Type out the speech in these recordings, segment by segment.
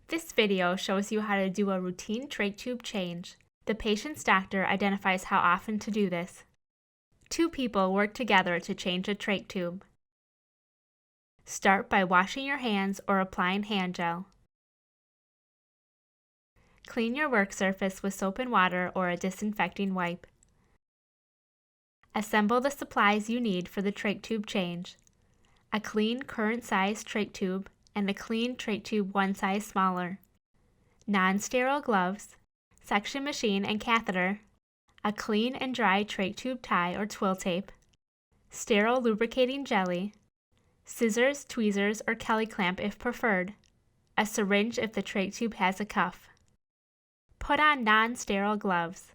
This video shows you how to do a routine trach tube change. The patient's doctor identifies how often to do this. Two people work together to change a trach tube. Start by washing your hands or applying hand gel. Clean your work surface with soap and water or a disinfecting wipe. Assemble the supplies you need for the trach tube change: a clean current size trach tube and a clean trach tube one size smaller, non-sterile gloves, suction machine and catheter, a clean and dry trach tube tie or twill tape, sterile lubricating jelly, scissors, tweezers, or Kelly clamp if preferred, a syringe if the trach tube has a cuff. Put on non-sterile gloves.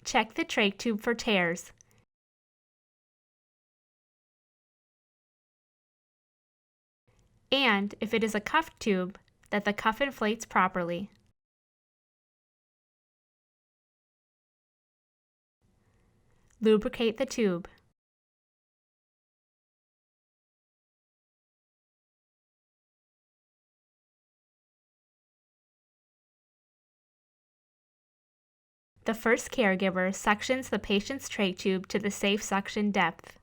Check the trach tube for tears. And, if it is a cuffed tube, that the cuff inflates properly. Lubricate the tube. The first caregiver suctions the patient's trach tube to the safe suction depth.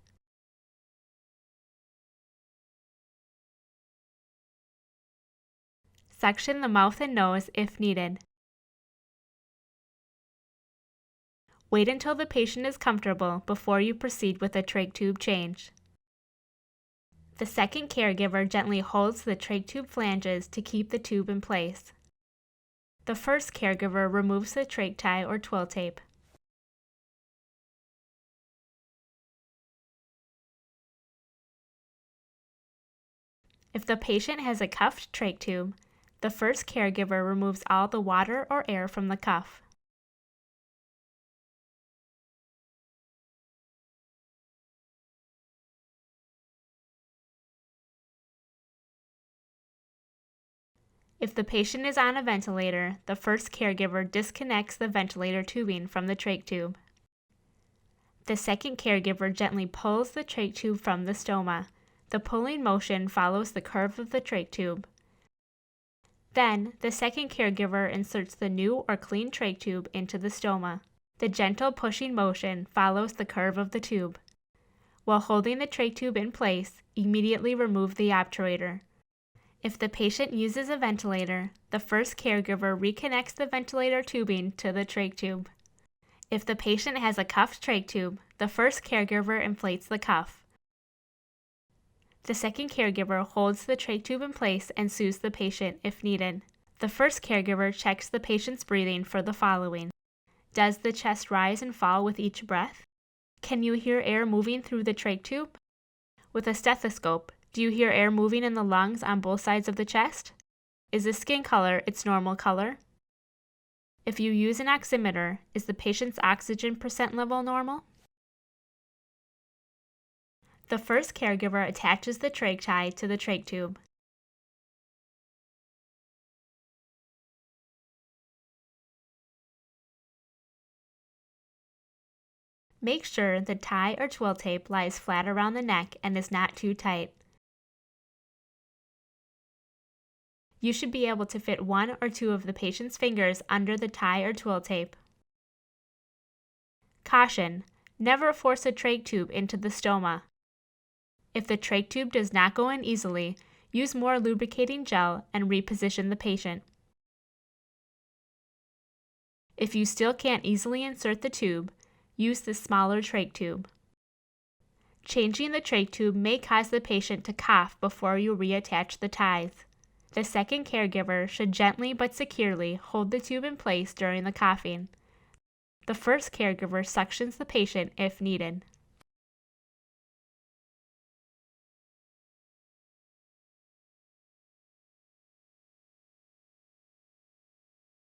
Suction the mouth and nose if needed. Wait until the patient is comfortable before you proceed with a trach tube change. The second caregiver gently holds the trach tube flanges to keep the tube in place. The first caregiver removes the trach tie or twill tape. If the patient has a cuffed trach tube, the first caregiver removes all the water or air from the cuff. If the patient is on a ventilator, the first caregiver disconnects the ventilator tubing from the trach tube. The second caregiver gently pulls the trach tube from the stoma. The pulling motion follows the curve of the trach tube. Then, the second caregiver inserts the new or clean trach tube into the stoma. The gentle pushing motion follows the curve of the tube. While holding the trach tube in place, immediately remove the obturator. If the patient uses a ventilator, the first caregiver reconnects the ventilator tubing to the trach tube. If the patient has a cuffed trach tube, the first caregiver inflates the cuff. The second caregiver holds the trach tube in place and soothes the patient if needed. The first caregiver checks the patient's breathing for the following: does the chest rise and fall with each breath? Can you hear air moving through the trach tube? With a stethoscope, do you hear air moving in the lungs on both sides of the chest? Is the skin color its normal color? If you use an oximeter, is the patient's oxygen percent level normal? The first caregiver attaches the trach tie to the trach tube. Make sure the tie or twill tape lies flat around the neck and is not too tight. You should be able to fit one or two of the patient's fingers under the tie or twill tape. Caution: never force a trach tube into the stoma. If the trach tube does not go in easily, use more lubricating gel and reposition the patient. If you still can't easily insert the tube, use the smaller trach tube. Changing the trach tube may cause the patient to cough before you reattach the ties. The second caregiver should gently but securely hold the tube in place during the coughing. The first caregiver suctions the patient if needed.